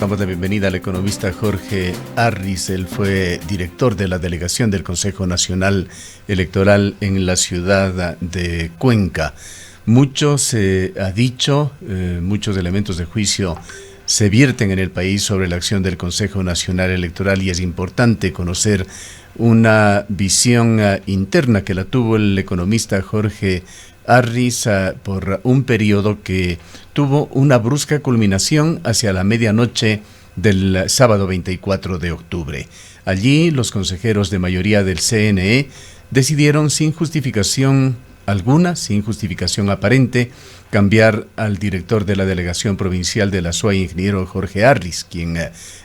damos la bienvenida al economista Jorge Arris. Él fue director de la delegación del Consejo Nacional Electoral en la ciudad de Cuenca. Mucho se ha dicho, muchos elementos de juicio se vierten en el país sobre la acción del Consejo Nacional Electoral, y es importante conocer una visión interna que la tuvo el economista Jorge Arris por un periodo que tuvo una brusca culminación hacia la medianoche del sábado 24 de octubre. Allí los consejeros de mayoría del CNE decidieron sin justificación alguna, sin justificación aparente, cambiar al director de la delegación provincial de la SUAY, ingeniero Jorge Arris, quien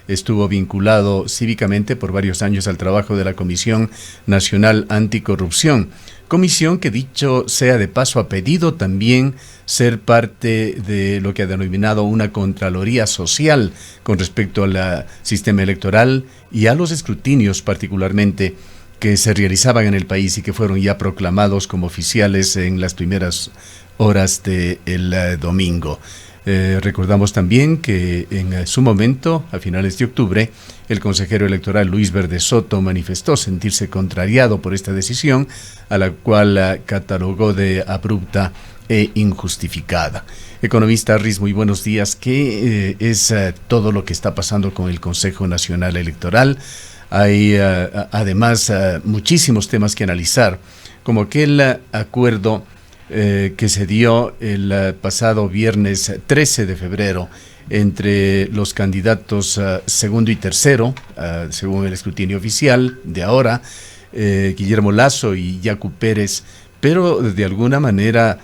estuvo vinculado cívicamente por varios años al trabajo de la Comisión Nacional Anticorrupción. Comisión que, dicho sea de paso, ha pedido también ser parte de lo que ha denominado una Contraloría Social con respecto al sistema electoral y a los escrutinios particularmente que se realizaban en el país y que fueron ya proclamados como oficiales en las primeras horas del domingo. Recordamos también que en su momento, a finales de octubre, el consejero electoral Luis Verde Soto manifestó sentirse contrariado por esta decisión, a la cual catalogó de abrupta e injustificada. Economista Arris, muy buenos días. ¿Qué es todo lo que está pasando con el Consejo Nacional Electoral? Hay además muchísimos temas que analizar, como aquel acuerdo que se dio el pasado viernes 13 de febrero entre los candidatos segundo y tercero, según el escrutinio oficial de ahora, Guillermo Lasso y Yacu Pérez, pero de alguna manera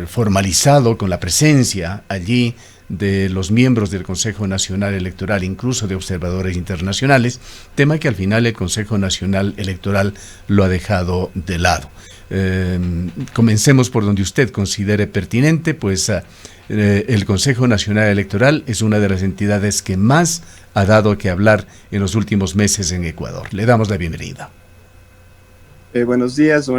formalizado con la presencia allí de los miembros del Consejo Nacional Electoral, incluso de observadores internacionales, tema que al final el Consejo Nacional Electoral lo ha dejado de lado. Comencemos por donde usted considere pertinente, pues el Consejo Nacional Electoral es una de las entidades que más ha dado que hablar en los últimos meses en Ecuador. Le damos la bienvenida. Buenos días,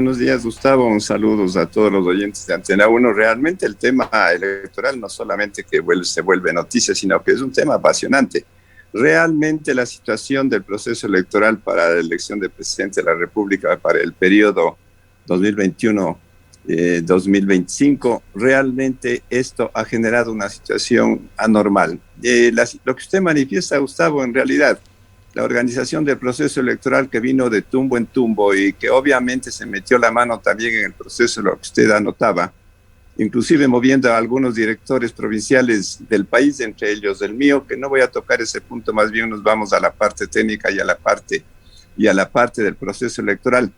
Gustavo. Un saludo a todos los oyentes de Antena 1. Realmente el tema electoral no solamente que se vuelve noticia, sino que es un tema apasionante. Realmente la situación del proceso electoral para la elección de presidente de la República para el periodo 2021-2025, realmente esto ha generado una situación anormal. Lo que usted manifiesta, Gustavo, en realidad, la organización del proceso electoral que vino de tumbo en tumbo y que obviamente se metió la mano también en el proceso, lo que usted anotaba, inclusive moviendo a algunos directores provinciales del país, entre ellos el mío, que no voy a tocar ese punto, más bien nos vamos a la parte técnica y a la parte del proceso electoral.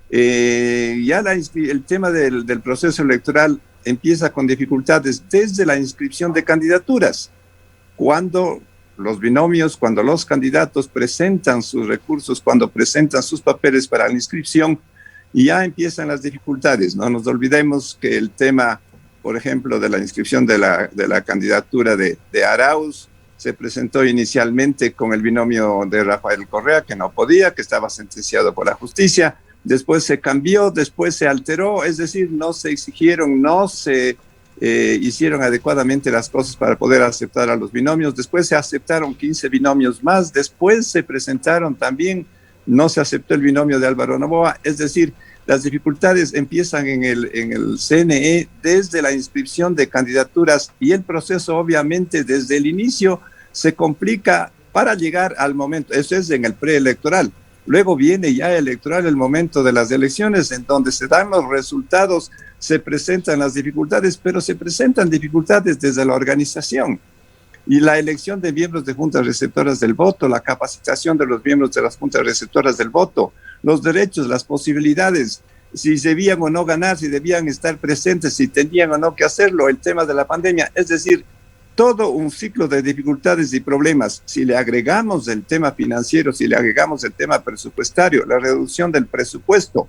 El tema del proceso electoral empieza con dificultades desde la inscripción de candidaturas, cuando los candidatos presentan sus recursos, cuando presentan sus papeles para la inscripción, y ya empiezan las dificultades. No nos olvidemos que el tema, por ejemplo, de la inscripción de la candidatura de Arauz se presentó inicialmente con el binomio de Rafael Correa, que no podía, que estaba sentenciado por la justicia. Después se cambió, después se alteró, es decir, no se exigieron, no se hicieron adecuadamente las cosas para poder aceptar a los binomios. Después se aceptaron 15 binomios más, después se presentaron también, no se aceptó el binomio de Álvaro Noboa. Es decir, las dificultades empiezan en el CNE desde la inscripción de candidaturas, y el proceso obviamente desde el inicio se complica para llegar al momento. Eso es en el preelectoral. Luego viene ya electoral, el momento de las elecciones, en donde se dan los resultados, se presentan las dificultades, pero se presentan dificultades desde la organización. Y la elección de miembros de juntas receptoras del voto, la capacitación de los miembros de las juntas receptoras del voto, los derechos, las posibilidades, si debían o no ganar, si debían estar presentes, si tenían o no que hacerlo, el tema de la pandemia, es decir, todo un ciclo de dificultades y problemas. Si le agregamos el tema financiero, si le agregamos el tema presupuestario, la reducción del presupuesto,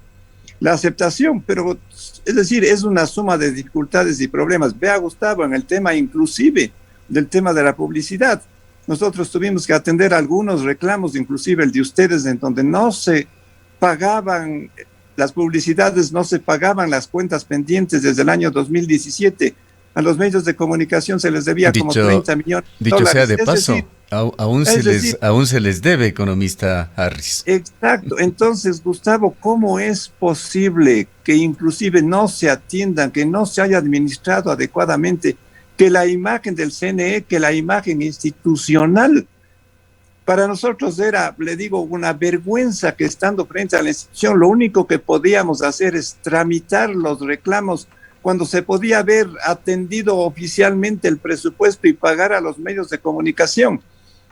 la aceptación, pero es decir, es una suma de dificultades y problemas. Vea, Gustavo, en el tema inclusive del tema de la publicidad, nosotros tuvimos que atender algunos reclamos, inclusive el de ustedes, en donde no se pagaban las publicidades, no se pagaban las cuentas pendientes desde el año 2017. a los medios de comunicación se les debía como 30 millones de dicho dólares. sea de paso, aún se les debe, economista Harris. Exacto. Entonces, Gustavo, ¿cómo es posible que inclusive no se atiendan, que no se haya administrado adecuadamente, que la imagen del CNE, que la imagen institucional, para nosotros era, le digo, una vergüenza que estando frente a la institución, lo único que podíamos hacer es tramitar los reclamos cuando se podía haber atendido oficialmente el presupuesto y pagar a los medios de comunicación?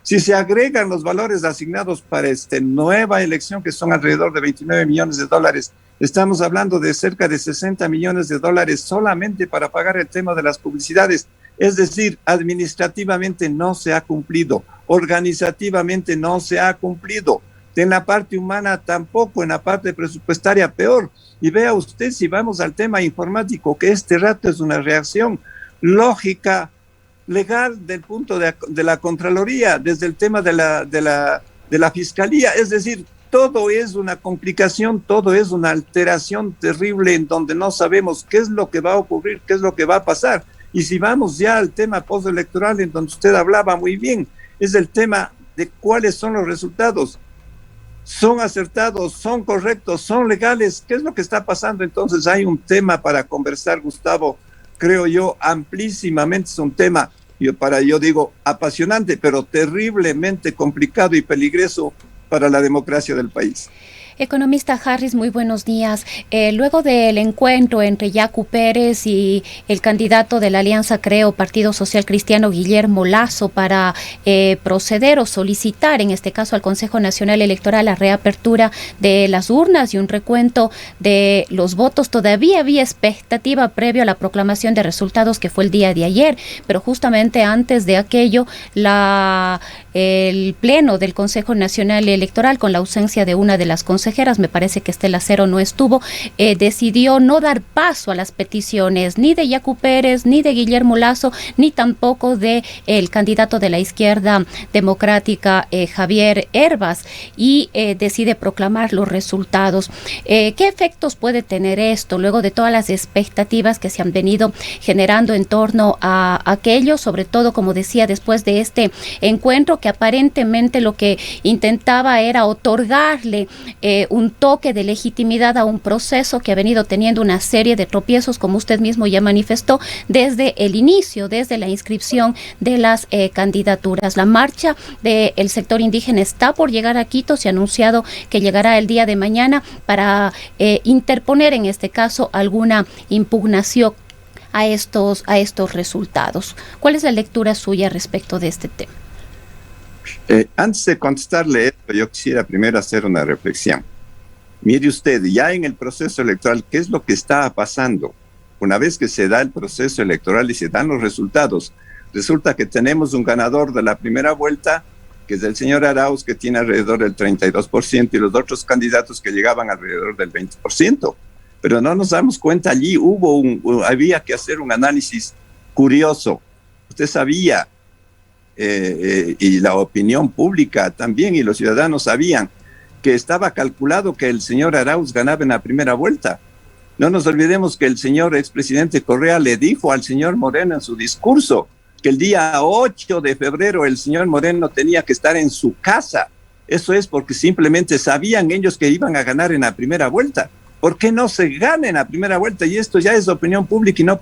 Si se agregan los valores asignados para esta nueva elección, que son alrededor de 29 millones de dólares, estamos hablando de cerca de 60 millones de dólares solamente para pagar el tema de las publicidades. Es decir, administrativamente no se ha cumplido, organizativamente no se ha cumplido, en la parte humana tampoco, en la parte presupuestaria peor. Y vea usted, si vamos al tema informático, que este rato es una reacción lógica, legal, del punto de la Contraloría, desde el tema de la Fiscalía, es decir, todo es una complicación, todo es una alteración terrible en donde no sabemos qué es lo que va a ocurrir, qué es lo que va a pasar. Y si vamos ya al tema postelectoral, en donde usted hablaba muy bien, es el tema de cuáles son los resultados. ¿Son acertados? ¿Son correctos? ¿Son legales? ¿Qué es lo que está pasando? Entonces hay un tema para conversar, Gustavo, creo yo, amplísimamente. Es un tema, yo digo, apasionante, pero terriblemente complicado y peligroso para la democracia del país. Economista Harris, muy buenos días. Luego del encuentro entre Yacu Pérez y el candidato de la Alianza Creo, Partido Social Cristiano, Guillermo Lasso, para proceder o solicitar, en este caso al Consejo Nacional Electoral, la reapertura de las urnas y un recuento de los votos, todavía había expectativa previo a la proclamación de resultados, que fue el día de ayer, pero justamente antes de aquello, el pleno del Consejo Nacional Electoral, con la ausencia de una de las consejeras, me parece que Estela Cero no estuvo, decidió no dar paso a las peticiones ni de Yacu Pérez, ni de Guillermo Lasso, ni tampoco de el candidato de la izquierda democrática, Javier Hervas, y decide proclamar los resultados. ¿Qué efectos puede tener esto luego de todas las expectativas que se han venido generando en torno a aquello, sobre todo, como decía, después de este encuentro que aparentemente lo que intentaba era otorgarle un toque de legitimidad a un proceso que ha venido teniendo una serie de tropiezos, como usted mismo ya manifestó, desde el inicio, desde la inscripción de las candidaturas? La marcha del sector indígena está por llegar a Quito, se ha anunciado que llegará el día de mañana para interponer, en este caso, alguna impugnación a estos resultados. ¿Cuál es la lectura suya respecto de este tema? Antes de contestarle esto, yo quisiera primero hacer una reflexión. Mire usted, ya en el proceso electoral, ¿qué es lo que está pasando? Una vez que se da el proceso electoral y se dan los resultados, resulta que tenemos un ganador de la primera vuelta, que es el señor Arauz, que tiene alrededor del 32%, y los otros candidatos que llegaban alrededor del 20%. Pero no nos damos cuenta, allí había que hacer un análisis curioso. Usted sabía, y la opinión pública también, y los ciudadanos sabían, que estaba calculado que el señor Arauz ganaba en la primera vuelta. No nos olvidemos que el señor expresidente Correa le dijo al señor Moreno en su discurso que el día 8 de febrero el señor Moreno tenía que estar en su casa. Eso es porque simplemente sabían ellos que iban a ganar en la primera vuelta. ¿Por qué no se gana en la primera vuelta? Y esto ya es opinión pública y no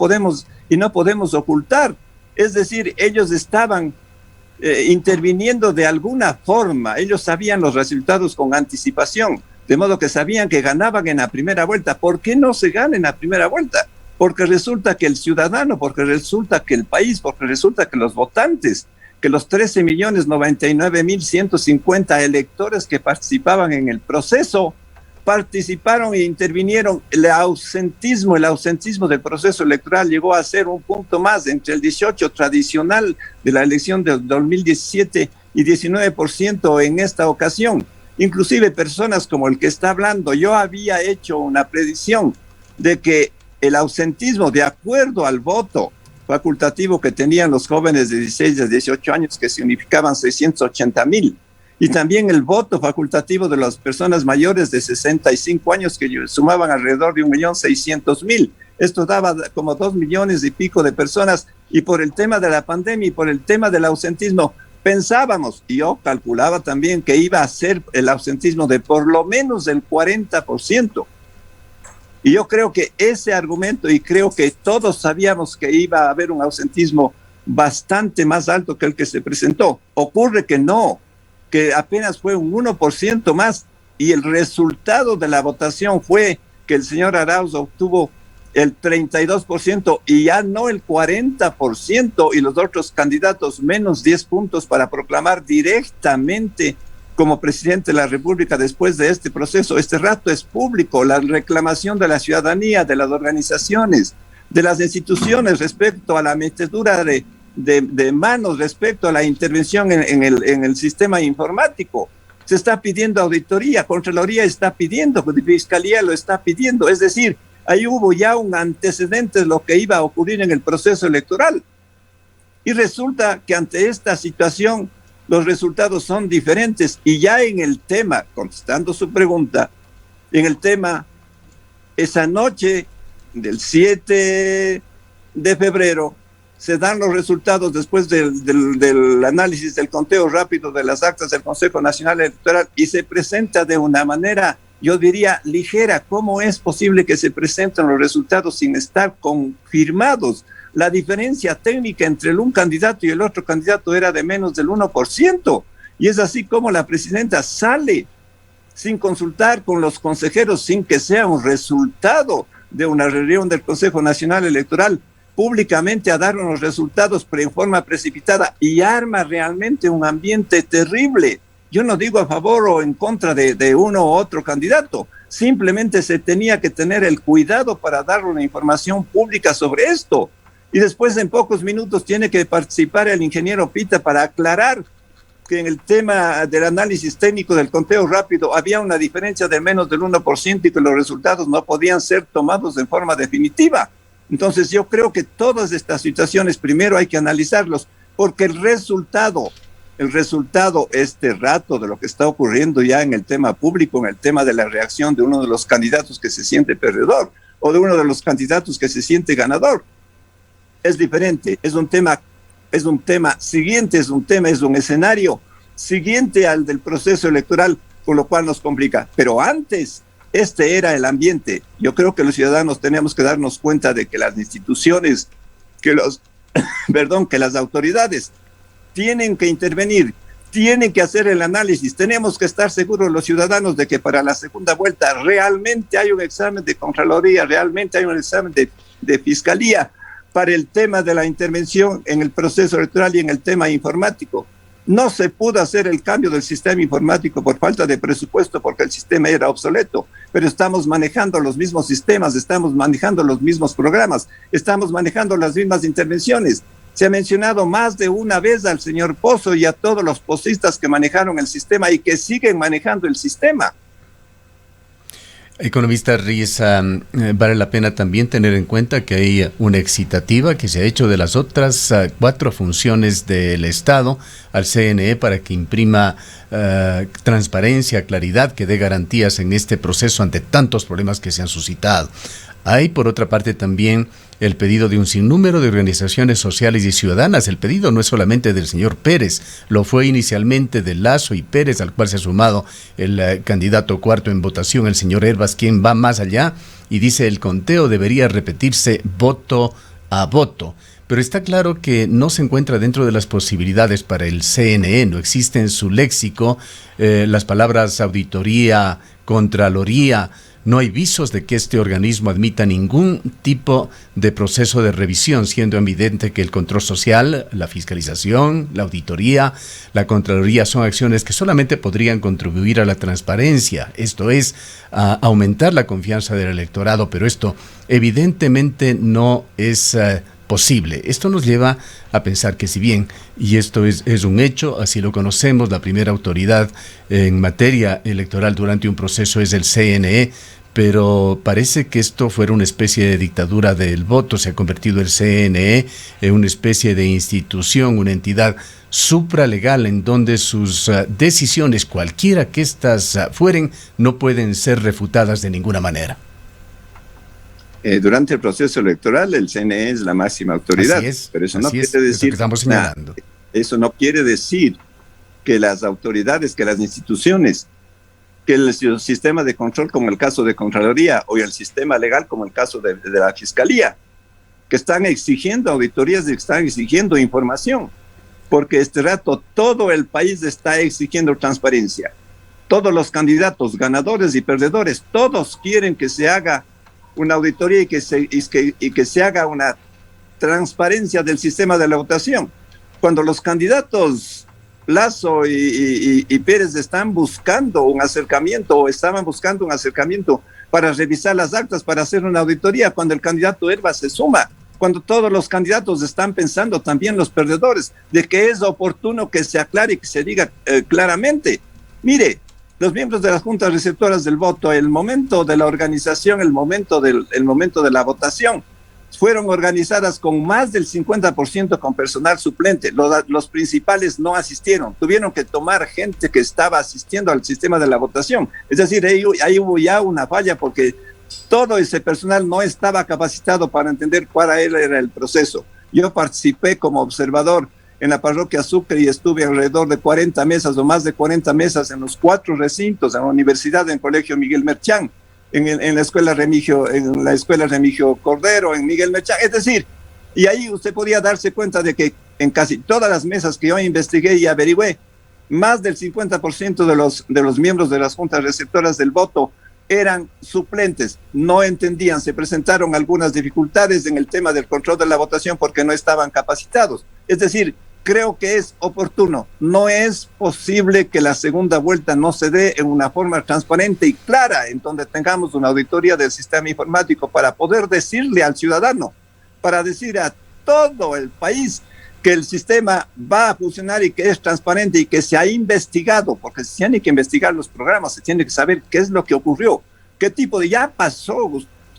podemos ocultar. Es decir, ellos estaban interviniendo de alguna forma. Ellos sabían los resultados con anticipación, de modo que sabían que ganaban en la primera vuelta. ¿Por qué no se gana en la primera vuelta? Porque resulta que el ciudadano, porque resulta que el país, porque resulta que los votantes, que los 13.099.150 electores que participaban en el proceso, participaron e intervinieron. El ausentismo del proceso electoral llegó a ser un punto más entre el 18% tradicional de la elección del 2017 y 19% en esta ocasión. Inclusive personas como el que está hablando, yo había hecho una predicción de que el ausentismo, de acuerdo al voto facultativo que tenían los jóvenes de 16 a 18 años, que significaban 680,000, y también el voto facultativo de las personas mayores de 65 años, que sumaban alrededor de 1.600.000. esto daba como 2 millones y pico de personas, y por el tema de la pandemia y por el tema del ausentismo, pensábamos, y yo calculaba también, que iba a ser el ausentismo de por lo menos el 40%. Y yo creo que ese argumento, y creo que todos sabíamos que iba a haber un ausentismo bastante más alto que el que se presentó. Ocurre que no, que apenas fue un 1% más, y el resultado de la votación fue que el señor Arauz obtuvo el 32% y ya no el 40%, y los otros candidatos menos 10 puntos para proclamar directamente como presidente de la República después de este proceso. Este rato es público, la reclamación de la ciudadanía, de las organizaciones, de las instituciones respecto a la metedura de manos, respecto a la intervención en el sistema informático. Se está pidiendo auditoría, Contraloría está pidiendo, Fiscalía lo está pidiendo, es decir, ahí hubo ya un antecedente de lo que iba a ocurrir en el proceso electoral. Y resulta que ante esta situación los resultados son diferentes, y ya en el tema, contestando su pregunta, en el tema, esa noche del 7 de febrero se dan los resultados después del análisis del conteo rápido de las actas del Consejo Nacional Electoral, y se presenta de una manera, yo diría, ligera. ¿Cómo es posible que se presenten los resultados sin estar confirmados? La diferencia técnica entre un candidato y el otro candidato era de menos del 1%. Y es así como la presidenta sale sin consultar con los consejeros, sin que sea un resultado de una reunión del Consejo Nacional Electoral, públicamente a dar unos resultados en forma precipitada, y arma realmente un ambiente terrible. Yo no digo a favor o en contra de uno u otro candidato, simplemente se tenía que tener el cuidado para dar una información pública sobre esto. Y después, en pocos minutos, tiene que participar el ingeniero Pita para aclarar que en el tema del análisis técnico del conteo rápido había una diferencia de menos del 1% y que los resultados no podían ser tomados en forma definitiva. Entonces yo creo que todas estas situaciones primero hay que analizarlos, porque el resultado este rato de lo que está ocurriendo ya en el tema público, en el tema de la reacción de uno de los candidatos que se siente perdedor o de uno de los candidatos que se siente ganador, es diferente, es un tema siguiente, es un escenario siguiente al del proceso electoral, con lo cual nos complica. Pero antes, este era el ambiente. Yo creo que los ciudadanos tenemos que darnos cuenta de que las instituciones, que las autoridades tienen que intervenir, tienen que hacer el análisis. Tenemos que estar seguros los ciudadanos de que para la segunda vuelta realmente hay un examen de Contraloría, realmente hay un examen de Fiscalía para el tema de la intervención en el proceso electoral y en el tema informático. No se pudo hacer el cambio del sistema informático por falta de presupuesto, porque el sistema era obsoleto, pero estamos manejando los mismos sistemas, estamos manejando los mismos programas, estamos manejando las mismas intervenciones. Se ha mencionado más de una vez al señor Pozo y a todos los posistas que manejaron el sistema y que siguen manejando el sistema. Economista Risa, vale la pena también tener en cuenta que hay una excitativa que se ha hecho de las otras 4 funciones del Estado al CNE para que imprima transparencia, claridad, que dé garantías en este proceso ante tantos problemas que se han suscitado. Hay, por otra parte, también el pedido de un sinnúmero de organizaciones sociales y ciudadanas. El pedido no es solamente del señor Pérez, lo fue inicialmente de Lazo y Pérez, al cual se ha sumado el candidato cuarto en votación, el señor Herbas, quien va más allá y dice el conteo debería repetirse voto a voto. Pero está claro que no se encuentra dentro de las posibilidades para el CNE, no existe en su léxico las palabras auditoría, contraloría. No hay visos de que este organismo admita ningún tipo de proceso de revisión, siendo evidente que el control social, la fiscalización, la auditoría, la contraloría son acciones que solamente podrían contribuir a la transparencia, esto es, a aumentar la confianza del electorado, pero esto evidentemente no es posible. Esto nos lleva a pensar que si bien, y esto es un hecho, así lo conocemos, la primera autoridad en materia electoral durante un proceso es el CNE, pero parece que esto fuera una especie de dictadura del voto. Se ha convertido el CNE en una especie de institución, una entidad supralegal en donde sus decisiones, cualquiera que éstas fueren, no pueden ser refutadas de ninguna manera. durante el proceso electoral el CNE es la máxima autoridad. Así es, pero eso no quiere es lo decir que estamos señalando. Eso no quiere decir que las autoridades, que las instituciones, que el sistema de control, como el caso de Contraloría, o el sistema legal, como el caso de la Fiscalía, que están exigiendo auditorías y están exigiendo información, porque este rato todo el país está exigiendo transparencia. Todos los candidatos, ganadores y perdedores, todos quieren que se haga una auditoría y que se haga una transparencia del sistema de la votación. Cuando los candidatos Lasso y Pérez están buscando un acercamiento o estaban buscando un acercamiento para revisar las actas, para hacer una auditoría, cuando el candidato Herba se suma, cuando todos los candidatos están pensando, también los perdedores, de que es oportuno que se aclare y que se diga claramente. Mire, los miembros de las juntas receptoras del voto, el momento de la organización, el momento de la votación, fueron organizadas con más del 50% con personal suplente. Los principales no asistieron, tuvieron que tomar gente que estaba asistiendo al sistema de la votación. Es decir, ahí hubo ya una falla porque todo ese personal no estaba capacitado para entender cuál era el proceso. Yo participé como observador en la parroquia Sucre y estuve alrededor de 40 mesas o más de 40 mesas en los 4 recintos, en la universidad, en el colegio Miguel Merchán, en la escuela Remigio Cordero, en Miguel Merchán. Es decir, y ahí usted podía darse cuenta de que en casi todas las mesas que yo investigué y averigüé, más del 50% de los miembros de las juntas receptoras del voto eran suplentes, no entendían, se presentaron algunas dificultades en el tema del control de la votación porque no estaban capacitados. Es decir, creo que es oportuno. No es posible que la segunda vuelta no se dé en una forma transparente y clara, en donde tengamos una auditoría del sistema informático para poder decirle al ciudadano, para decir a todo el país que el sistema va a funcionar y que es transparente y que se ha investigado, porque se tiene que investigar los programas, se tiene que saber qué es lo que ocurrió, qué tipo de... Ya pasó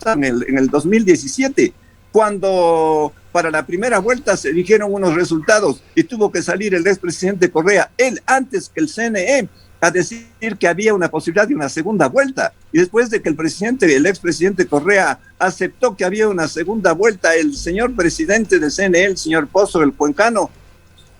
en el 2017, cuando para la primera vuelta se dijeron unos resultados y tuvo que salir el expresidente Correa, él antes que el CNE, a decir que había una posibilidad de una segunda vuelta. Y después de que el expresidente Correa aceptó que había una segunda vuelta, el señor presidente del CNE, el señor Pozo, el cuencano,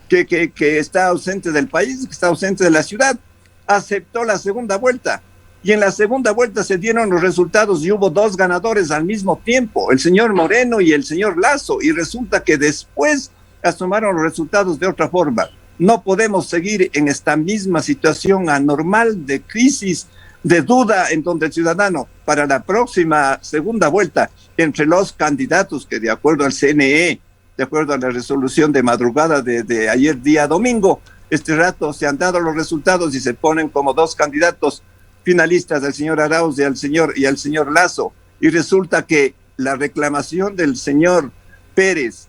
que está ausente del país, que está ausente de la ciudad, aceptó la segunda vuelta. Y en la segunda vuelta se dieron los resultados y hubo 2 ganadores al mismo tiempo, el señor Moreno y el señor Lasso, y resulta que después asomaron los resultados de otra forma. No podemos seguir en esta misma situación anormal de crisis, de duda, en donde el ciudadano, para la próxima segunda vuelta, entre los candidatos que de acuerdo al CNE, de acuerdo a la resolución de madrugada de ayer día domingo, este rato se han dado los resultados y se ponen como 2 candidatos finalistas, al señor Arauz y al señor Lasso, y resulta que la reclamación del señor Pérez,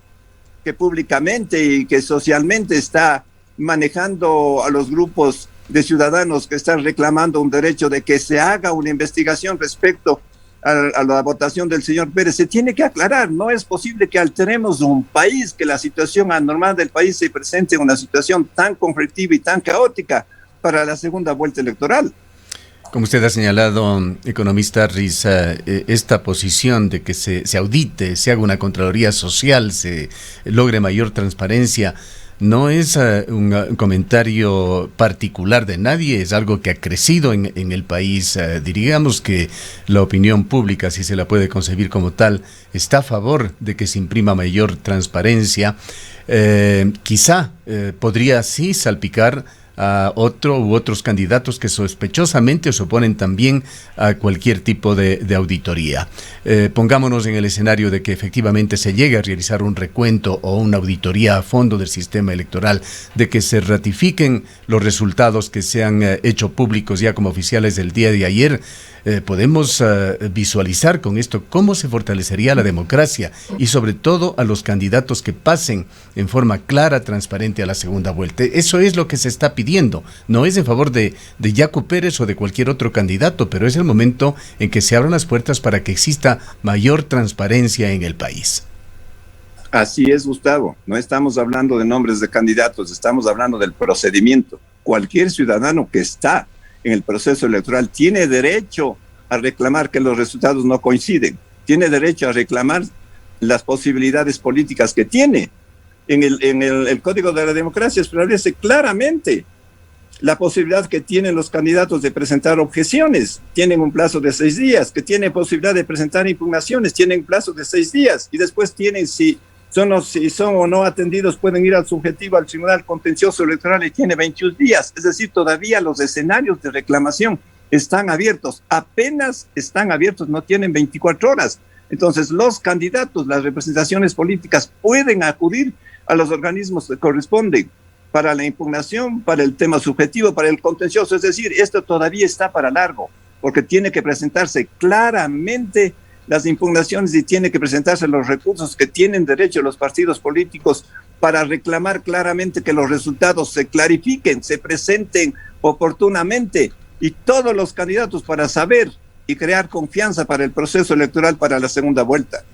que públicamente y que socialmente está manejando a los grupos de ciudadanos que están reclamando un derecho de que se haga una investigación respecto a la votación del señor Pérez, se tiene que aclarar. No es posible que alteremos un país, que la situación anormal del país se presente en una situación tan conflictiva y tan caótica para la segunda vuelta electoral. Como usted ha señalado, economista Arris, esta posición de que se audite, se haga una contraloría social, se logre mayor transparencia, no es un comentario particular de nadie, es algo que ha crecido en el país. Diríamos que la opinión pública, si se la puede concebir como tal, está a favor de que se imprima mayor transparencia. Quizá podría sí salpicar a otro u otros candidatos que sospechosamente se oponen también a cualquier tipo de auditoría. Pongámonos en el escenario de que efectivamente se llegue a realizar un recuento o una auditoría a fondo del sistema electoral, de que se ratifiquen los resultados que se han hecho públicos ya como oficiales del día de ayer. Podemos visualizar con esto cómo se fortalecería la democracia y sobre todo a los candidatos que pasen en forma clara, transparente a la segunda vuelta. Eso es lo que se está pidiendo. No es en favor de Yacu Pérez o de cualquier otro candidato, pero es el momento en que se abran las puertas para que exista mayor transparencia en el país. Así es, Gustavo. No estamos hablando de nombres de candidatos, estamos hablando del procedimiento. Cualquier ciudadano que está en el proceso electoral tiene derecho a reclamar que los resultados no coinciden. tiene derecho a reclamar las posibilidades políticas que tiene. En el Código de la Democracia establece claramente la posibilidad que tienen los candidatos de presentar objeciones. Tienen un plazo de 6 días, que tienen posibilidad de presentar impugnaciones, tienen plazo de 6 días, y después tienen, si son o no atendidos, pueden ir al subjetivo, al Tribunal Contencioso Electoral, y tiene 21 días. Es decir, todavía los escenarios de reclamación están abiertos, apenas están abiertos, no tienen 24 horas. Entonces, los candidatos, las representaciones políticas pueden acudir a los organismos que corresponden para la impugnación, para el tema subjetivo, para el contencioso. Es decir, esto todavía está para largo, porque tiene que presentarse claramente las impugnaciones y tiene que presentarse los recursos que tienen derecho los partidos políticos para reclamar claramente que los resultados se clarifiquen, se presenten oportunamente, y todos los candidatos para saber y crear confianza para el proceso electoral para la segunda vuelta.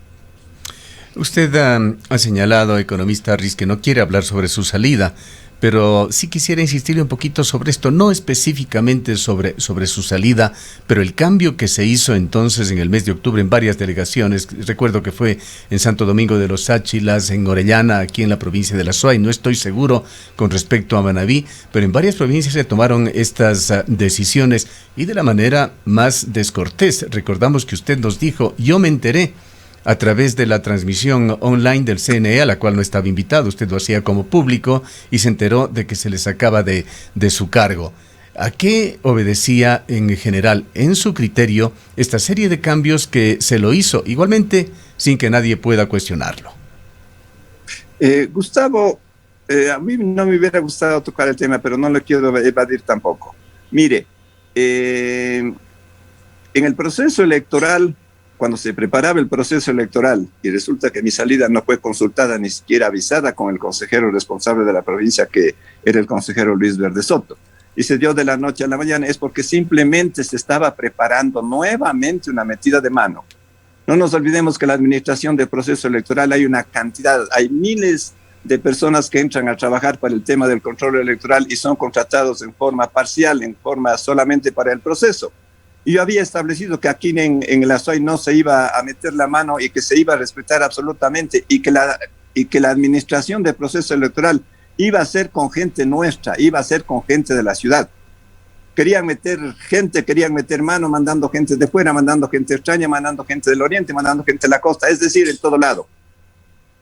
Usted ha señalado, economista Arris, que no quiere hablar sobre su salida, pero sí quisiera insistir un poquito sobre esto, no específicamente sobre su salida, pero el cambio que se hizo entonces en el mes de octubre en varias delegaciones. Recuerdo que fue en Santo Domingo de los Áchilas, en Orellana, aquí en la provincia de La Suay. No estoy seguro con respecto a Manabí, pero en varias provincias se tomaron estas decisiones y de la manera más descortés. Recordamos que usted nos dijo, yo me enteré a través de la transmisión online del CNE, a la cual no estaba invitado. Usted lo hacía como público y se enteró de que se le sacaba de su cargo. ¿A qué obedecía en general, en su criterio, esta serie de cambios que se lo hizo, igualmente sin que nadie pueda cuestionarlo? Gustavo, a mí no me hubiera gustado tocar el tema, pero no lo quiero evadir tampoco. Mire, en el proceso electoral, cuando se preparaba el proceso electoral, y resulta que mi salida no fue consultada, ni siquiera avisada con el consejero responsable de la provincia, que era el consejero Luis Verde Soto, y se dio de la noche a la mañana, es porque simplemente se estaba preparando nuevamente una metida de mano. No nos olvidemos que la administración del proceso electoral hay miles de personas que entran a trabajar para el tema del control electoral y son contratados en forma parcial, en forma solamente para el proceso. Y yo había establecido que aquí en La Suay no se iba a meter la mano y que se iba a respetar absolutamente, y que la administración del proceso electoral iba a ser con gente nuestra, iba a ser con gente de la ciudad. Querían meter mano, mandando gente de fuera, mandando gente extraña, mandando gente del oriente, mandando gente de la costa, es decir, en todo lado.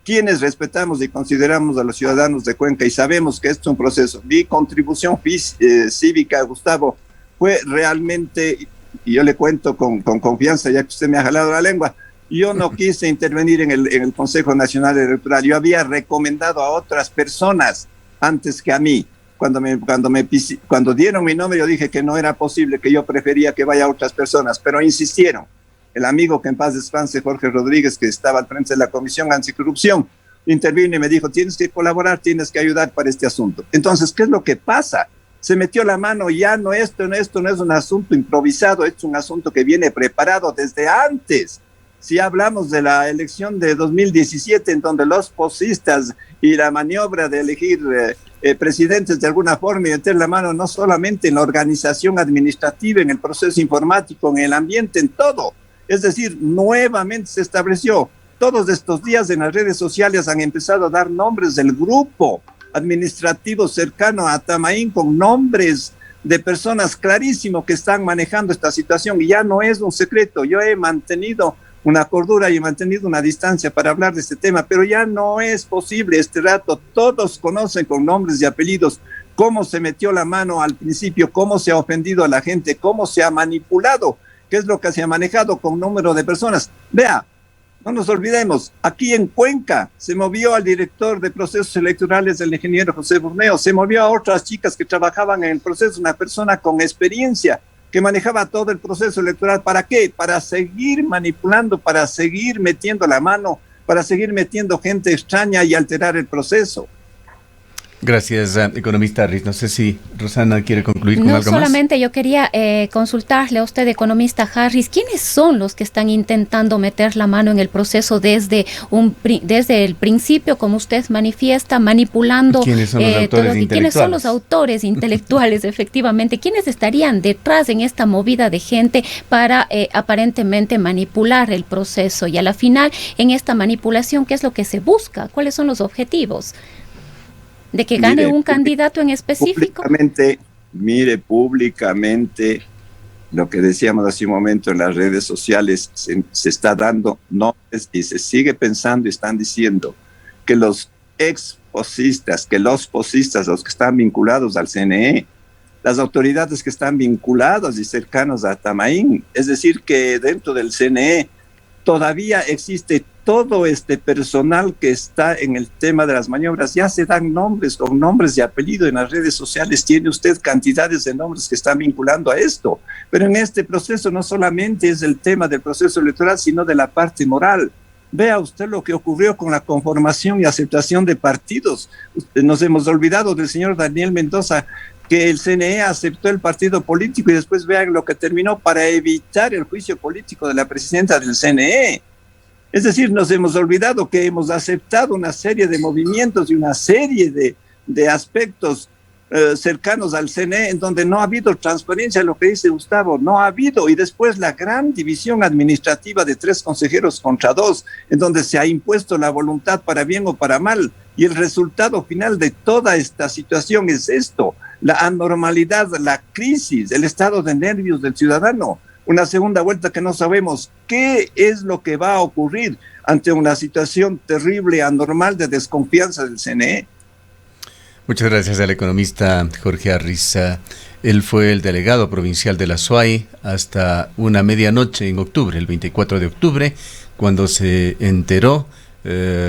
Quienes respetamos y consideramos a los ciudadanos de Cuenca y sabemos que esto es un proceso. Mi contribución cívica, Gustavo, fue realmente... Y yo le cuento con confianza, ya que usted me ha jalado la lengua, yo no quise intervenir en el Consejo Nacional Electoral. Yo había recomendado a otras personas antes que a mí. Cuando dieron mi nombre, yo dije que no era posible, que yo prefería que vaya a otras personas, pero insistieron. El amigo que en paz descanse, Jorge Rodríguez, que estaba al frente de la Comisión Anticorrupción, intervino y me dijo, tienes que colaborar, tienes que ayudar para este asunto. Entonces, ¿qué es lo que pasa? Se metió la mano, ya esto no es un asunto improvisado, es un asunto que viene preparado desde antes. Si hablamos de la elección de 2017, en donde los posistas y la maniobra de elegir presidentes de alguna forma y meter la mano no solamente en la organización administrativa, en el proceso informático, en el ambiente, en todo. Es decir, nuevamente se estableció. Todos estos días en las redes sociales han empezado a dar nombres del grupo administrativo cercano a Tamaín, con nombres de personas clarísimos que están manejando esta situación, y ya no es un secreto. Yo he mantenido una cordura y he mantenido una distancia para hablar de este tema, pero ya no es posible este rato. Todos conocen con nombres y apellidos cómo se metió la mano al principio, cómo se ha ofendido a la gente, cómo se ha manipulado, qué es lo que se ha manejado con número de personas. Vea, no nos olvidemos, aquí en Cuenca se movió al director de procesos electorales, el ingeniero José Burneo, se movió a otras chicas que trabajaban en el proceso, una persona con experiencia que manejaba todo el proceso electoral. ¿Para qué? Para seguir manipulando, para seguir metiendo la mano, para seguir metiendo gente extraña y alterar el proceso. Gracias, economista Harris. No sé si Rosana quiere concluir con algo más. No, solamente yo quería consultarle a usted, economista Harris, ¿quiénes son los que están intentando meter la mano en el proceso desde el principio, como usted manifiesta, manipulando? ¿Quiénes son los autores intelectuales? ¿Quiénes son los autores intelectuales, efectivamente? ¿Quiénes estarían detrás en esta movida de gente para aparentemente manipular el proceso? Y a la final, en esta manipulación, ¿qué es lo que se busca? ¿Cuáles son los objetivos? ¿De que gane un candidato en específico? Públicamente, lo que decíamos hace un momento en las redes sociales, se está dando nombres y se sigue pensando y están diciendo que los exposistas, los que están vinculados al CNE, las autoridades que están vinculadas y cercanas a Tamaín, es decir, que dentro del CNE todavía existe todo este personal que está en el tema de las maniobras. Ya se dan nombres con nombres y apellidos en las redes sociales. Tiene usted cantidades de nombres que están vinculando a esto. Pero en este proceso no solamente es el tema del proceso electoral, sino de la parte moral. Vea usted lo que ocurrió con la conformación y aceptación de partidos. Nos hemos olvidado del señor Daniel Mendoza, que el CNE aceptó el partido político y después vean lo que terminó para evitar el juicio político de la presidenta del CNE. Es decir, nos hemos olvidado que hemos aceptado una serie de movimientos y una serie de aspectos cercanos al CNE en donde no ha habido transparencia, lo que dice Gustavo, no ha habido. Y después la gran división administrativa de 3 consejeros contra 2, en donde se ha impuesto la voluntad para bien o para mal. Y el resultado final de toda esta situación es esto: la anormalidad, la crisis, el estado de nervios del ciudadano. Una segunda vuelta que no sabemos qué es lo que va a ocurrir ante una situación terrible, anormal de desconfianza del CNE. Muchas gracias al economista Jorge Harris. Él fue el delegado provincial de la SUAI hasta una medianoche en octubre, el 24 de octubre, cuando se enteró,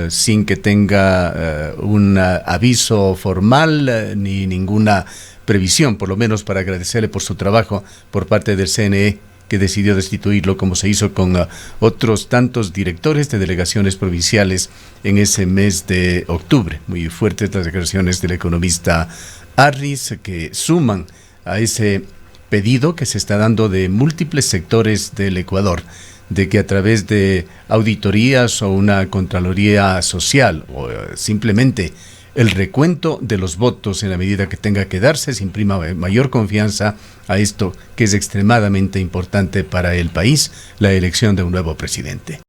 sin que tenga un aviso formal ni ninguna previsión, por lo menos para agradecerle por su trabajo por parte del CNE, que decidió destituirlo, como se hizo con otros tantos directores de delegaciones provinciales en ese mes de octubre. Muy fuertes las declaraciones del economista Harris, que suman a ese pedido que se está dando de múltiples sectores del Ecuador, de que a través de auditorías o una contraloría social o simplemente el recuento de los votos en la medida que tenga que darse, se imprima mayor confianza a esto que es extremadamente importante para el país, la elección de un nuevo presidente.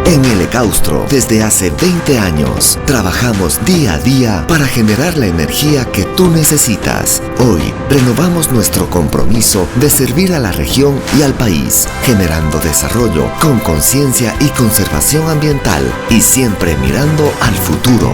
En el Ecaustro, desde hace 20 años, trabajamos día a día para generar la energía que tú necesitas. Hoy, renovamos nuestro compromiso de servir a la región y al país, generando desarrollo con conciencia y conservación ambiental y siempre mirando al futuro.